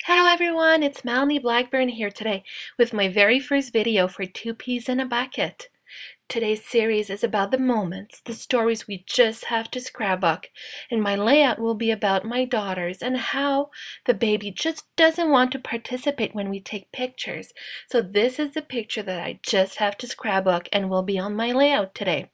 Hello everyone, it's Melanie Blackburn here today with my very first video for Two Peas in a Bucket. Today's series is about the moments, the stories we just have to scrapbook, and my layout will be about my daughters and how the baby just doesn't want to participate when we take pictures. So this is the picture that I just have to scrapbook and will be on my layout today.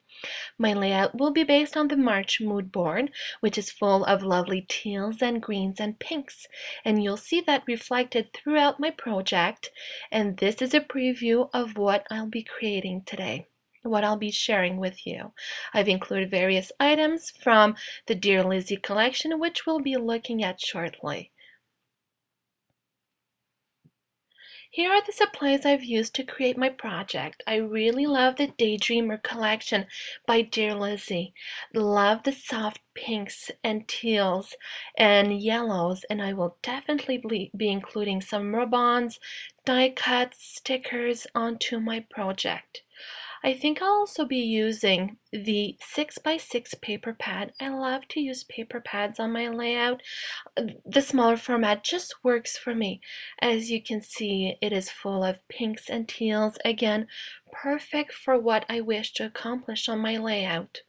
My layout will be based on the March mood board, which is full of lovely teals and greens and pinks, and you'll see that reflected throughout my project. And this is a preview of what I'll be creating today, what I'll be sharing with you. I've included various items from the Dear Lizzie collection, which we'll be looking at shortly. Here are the supplies I've used to create my project. I really love the Daydreamer collection by Dear Lizzie. Love the soft pinks and teals and yellows, and I will definitely be including some ribbons, die cuts, stickers onto my project. I think I'll also be using the 6x6 paper pad. I love to use paper pads on my layout. The smaller format just works for me. As you can see, it is full of pinks and teals. Again, perfect for what I wish to accomplish on my layout.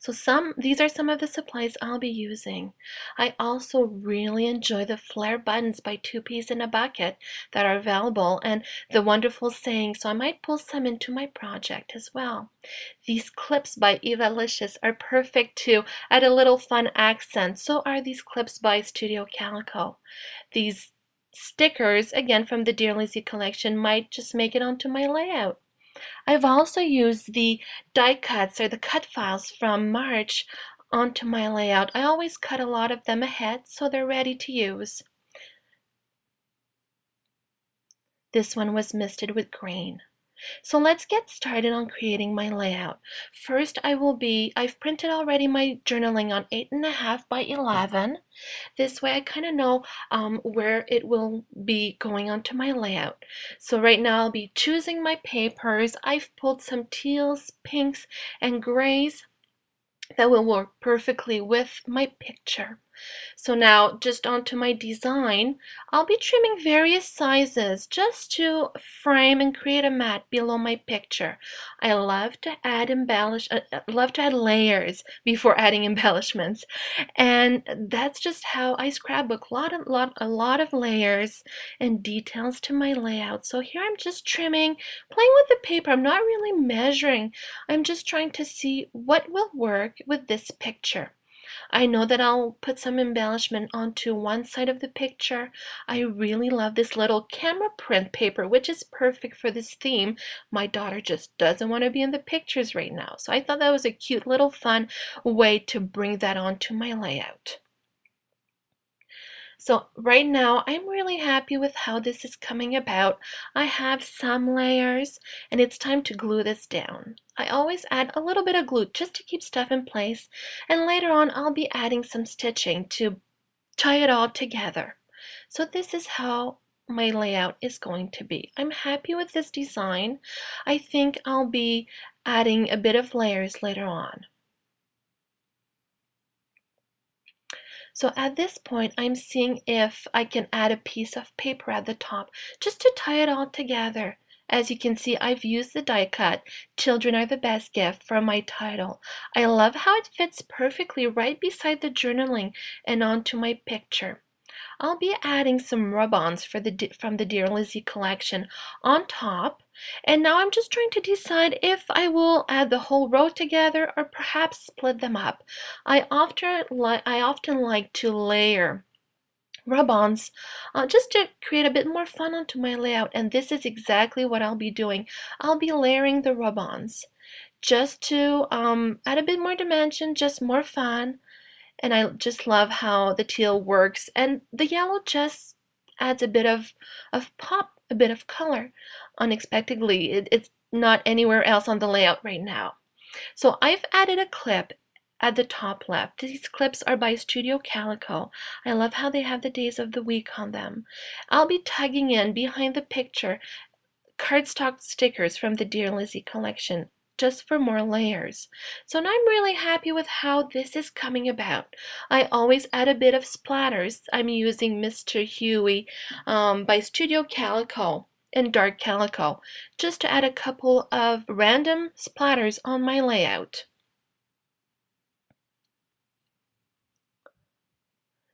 So these are some of the supplies I'll be using. I also really enjoy the flare buttons by Two Peas in a Bucket that are available and the wonderful saying, so I might pull some into my project as well. These clips by Evalicious are perfect to add a little fun accent. So are these clips by Studio Calico. These stickers, again from the Dear Lizzie collection, might just make it onto my layout. I've also used the die cuts or the cut files from March onto my layout. I always cut a lot of them ahead so they're ready to use. This one was misted with green. So let's get started on creating my layout. First, I've printed already my journaling on 8.5 by 11. This way I kind of know where it will be going onto my layout. So right now I'll be choosing my papers. I've pulled some teals, pinks, and grays that will work perfectly with my picture. So now just onto my design, I'll be trimming various sizes just to frame and create a mat below my picture. I love to add layers before adding embellishments, and that's just how I scrapbook. A lot of layers and details to my layout. So here I'm just trimming, playing with the paper. I'm not really measuring. I'm just trying to see what will work with this picture. I know that I'll put some embellishment onto one side of the picture. I really love this little camera print paper, which is perfect for this theme. My daughter just doesn't want to be in the pictures right now. So I thought that was a cute little fun way to bring that onto my layout. So right now, I'm really happy with how this is coming about. I have some layers, and it's time to glue this down. I always add a little bit of glue just to keep stuff in place, and later on I'll be adding some stitching to tie it all together. So this is how my layout is going to be. I'm happy with this design. I think I'll be adding a bit of layers later on. So at this point, I'm seeing if I can add a piece of paper at the top just to tie it all together. As you can see, I've used the die cut, Children Are the Best Gift, for my title. I love how it fits perfectly right beside the journaling and onto my picture. I'll be adding some rub-ons from the Dear Lizzie collection on top. And now I'm just trying to decide if I will add the whole row together or perhaps split them up. I often like to layer rub-ons just to create a bit more fun onto my layout, and this is exactly what I'll be doing. I'll be layering the rub-ons just to add a bit more dimension, just more fun. And I just love how the teal works, and the yellow just adds a bit of pop, a bit of color unexpectedly. It's not anywhere else on the layout right now. So I've added a clip at the top left. These clips are by Studio Calico. I love how they have the days of the week on them. I'll be tugging in behind the picture cardstock stickers from the Dear Lizzie collection. just for more layers. So now I'm really happy with how this is coming about. I always add a bit of splatters. I'm using Mr. Huey by Studio Calico and Dark Calico just to add a couple of random splatters on my layout.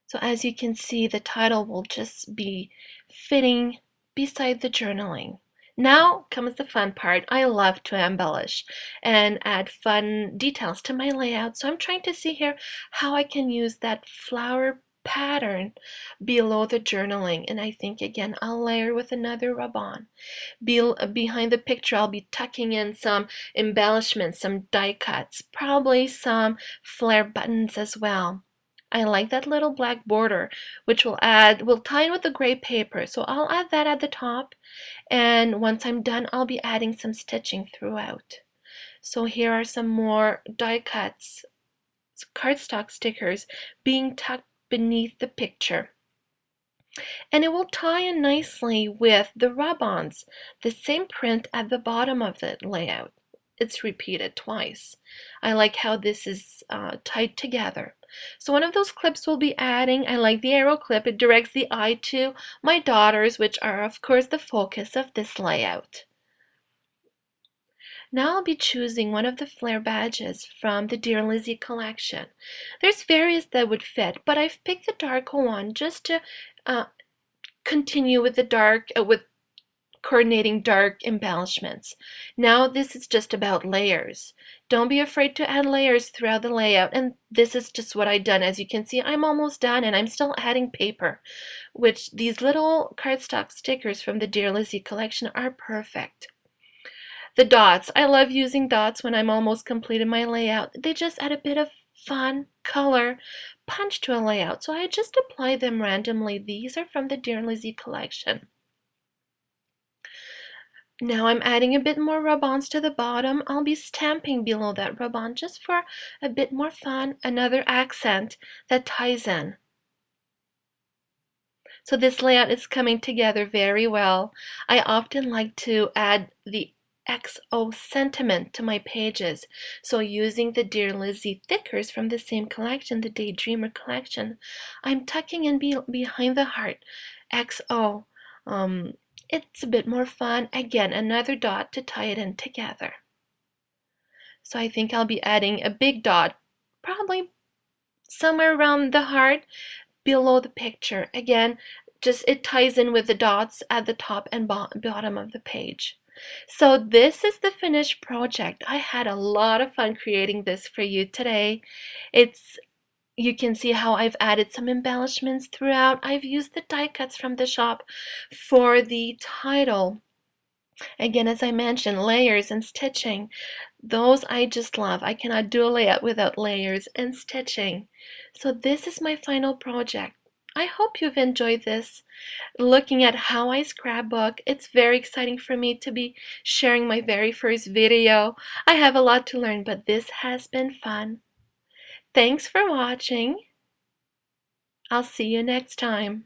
So as you can see, the title will just be fitting beside the journaling. Now comes the fun part. I love to embellish and add fun details to my layout. So I'm trying to see here how I can use that flower pattern below the journaling. And I think again, I'll layer with another rub-on. Behind the picture, I'll be tucking in some embellishments, some die cuts, probably some flare buttons as well. I like that little black border, which will tie in with the gray paper. So I'll add that at the top. And once I'm done, I'll be adding some stitching throughout. So here are some more die cuts, cardstock stickers being tucked beneath the picture. And it will tie in nicely with the rub-ons, the same print at the bottom of the layout. It's repeated twice. I like how this is tied together. So one of those clips we'll be adding, I like the arrow clip. It directs the eye to my daughters, which are of course the focus of this layout. Now I'll be choosing one of the flare badges from the Dear Lizzie collection. There's various that would fit, but I've picked the dark one just to continue with the dark, with coordinating dark embellishments. Now this is just about layers. Don't be afraid to add layers throughout the layout, and this is just what I've done. As you can see, I'm almost done and I'm still adding paper, which these little cardstock stickers from the Dear Lizzie collection are perfect. The dots, I love using dots when I'm almost completed my layout. They just add a bit of fun, color, punch to a layout, so I just apply them randomly. These are from the Dear Lizzie collection. Now I'm adding a bit more rub-ons to the bottom. I'll be stamping below that rub-on just for a bit more fun, another accent that ties in. So this layout is coming together very well. I often like to add the XO sentiment to my pages. So using the Dear Lizzie thickers from the same collection, the Daydreamer collection, I'm tucking in behind the heart, XO. It's a bit more fun. Again, another dot to tie it in together. So I think I'll be adding a big dot, probably somewhere around the heart below the picture. Again, just it ties in with the dots at the top and bottom of the page. So this is the finished project. I had a lot of fun creating this for you today. You can see how I've added some embellishments throughout. I've used the die cuts from the shop for the title. Again, as I mentioned, layers and stitching. Those I just love. I cannot do a layout without layers and stitching. So this is my final project. I hope you've enjoyed this, looking at how I scrapbook. It's very exciting for me to be sharing my very first video. I have a lot to learn, but this has been fun. Thanks for watching. I'll see you next time.